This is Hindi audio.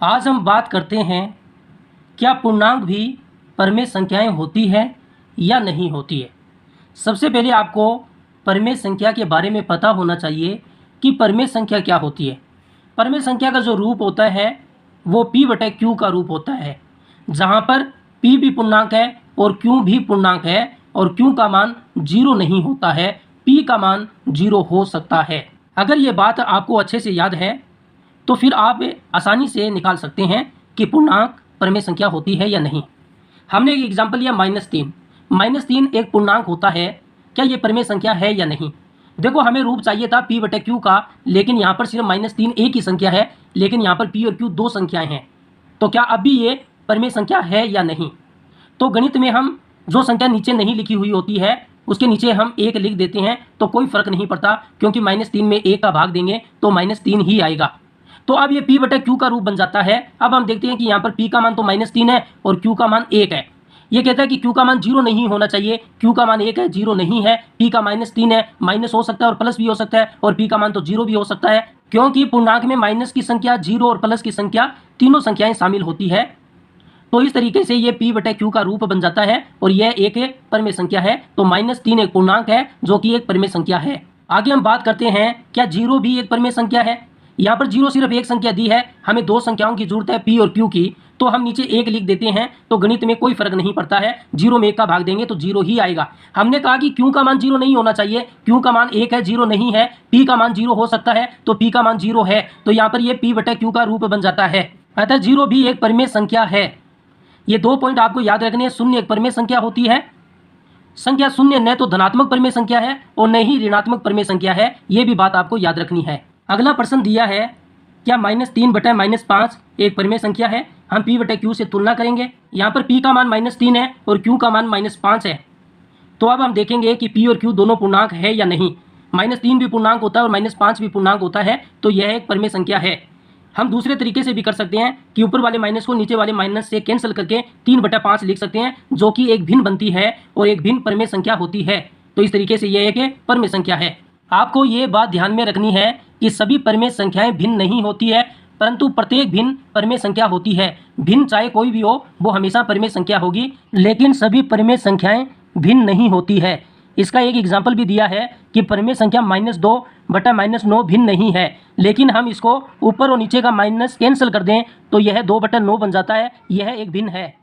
आज हम बात करते हैं क्या पूर्णांक भी परिमेय संख्याएं होती है या नहीं होती है। सबसे पहले आपको परिमेय संख्या के बारे में पता होना चाहिए कि परिमेय संख्या क्या होती है। परिमेय संख्या का जो रूप होता है वो p/q का रूप होता है, जहाँ पर p भी पूर्णांक है और q भी पूर्णांक है और q का मान 0 नहीं होता है, p का मान 0 हो सकता है। अगर ये बात आपको अच्छे से याद है तो फिर आप आसानी से निकाल सकते हैं कि पूर्णांक परिमेय संख्या होती है या नहीं। हमने एक एग्जाम्पल लिया -3। -3 एक पूर्णांक होता है, क्या ये परिमेय संख्या है या नहीं। देखो, हमें रूप चाहिए था p/q का, लेकिन यहाँ पर सिर्फ -3 एक ही संख्या है, लेकिन यहाँ पर p और q दो संख्याएं हैं। तो क्या अब भी ये परिमेय संख्या है या नहीं। तो गणित में हम जो संख्या नीचे नहीं लिखी हुई होती है उसके नीचे हम 1 लिख देते हैं, तो कोई फर्क नहीं पड़ता, क्योंकि -3 में 1 का भाग देंगे तो -3 ही आएगा। तो अब ये p/q का रूप बन जाता है। अब हम देखते हैं कि यहाँ पर p का मान तो -3 है और q का मान 1 है। ये कहता है कि q का मान 0 नहीं होना चाहिए, q का मान 1 है, 0 नहीं है। p का -3 है, माइनस हो सकता है और प्लस भी हो सकता है, और p का मान तो 0 भी हो सकता है, क्योंकि पूर्णांक में माइनस की संख्या, 0 और प्लस की संख्या तीनों संख्याएं शामिल होती है। तो इस तरीके से ये p/q का रूप बन जाता है और यह एक परिमेय संख्या है। तो -3 एक पूर्णांक है जो कि एक परिमेय संख्या है। आगे हम बात करते हैं क्या 0 भी एक परिमेय संख्या है। यहाँ पर 0 सिर्फ एक संख्या दी है, हमें दो संख्याओं की जरूरत है, p और q की, तो हम नीचे 1 लिख देते हैं। तो गणित में कोई फर्क नहीं पड़ता है, 0 में 1 का भाग देंगे तो 0 ही आएगा। हमने कहा कि q का मान 0 नहीं होना चाहिए, q का मान 1 है, 0 नहीं है। p का मान 0 हो सकता है, तो p का मान 0 है, तो यहाँ पर ये p/q का रूप बन जाता है। अतः 0 भी एक परिमेय संख्या है। ये 2 पॉइंट आपको याद रखने हैं। शून्य एक परिमेय संख्या होती है। संख्या शून्य न तो धनात्मक परिमेय संख्या है और न ही ऋणात्मक परिमेय संख्या है, ये भी बात आपको याद रखनी है। अगला प्रश्न दिया है क्या -3/-5 एक परिमेय संख्या है। हम p/q से तुलना करेंगे। यहाँ पर p का मान -3 है और q का मान -5 है। तो अब हम देखेंगे कि p और q दोनों पूर्णांक है या नहीं। -3 भी पूर्णांक होता है और -5 भी पूर्णांक होता है, तो यह एक परिमेय संख्या है। हम दूसरे तरीके से भी कर सकते हैं कि ऊपर वाले माइनस को नीचे वाले माइनस से कैंसिल करके 3/5 लिख सकते हैं, जो कि एक भिन्न बनती है और एक भिन्न परिमेय संख्या होती है। तो इस तरीके से यह एक परिमेय संख्या है। आपको ये बात ध्यान में रखनी है कि सभी परिमेय संख्याएं भिन्न नहीं होती है, परंतु प्रत्येक भिन्न परिमेय संख्या होती है। भिन्न चाहे कोई भी हो, वो हमेशा परिमेय संख्या होगी, लेकिन सभी परिमेय संख्याएं भिन्न नहीं होती है। इसका एक एग्जाम्पल भी दिया है कि परिमेय संख्या -2/-9 भिन्न नहीं है, लेकिन हम इसको ऊपर और नीचे का माइनस कैंसिल कर दें तो यह 2/9 बन जाता है, यह एक भिन्न है।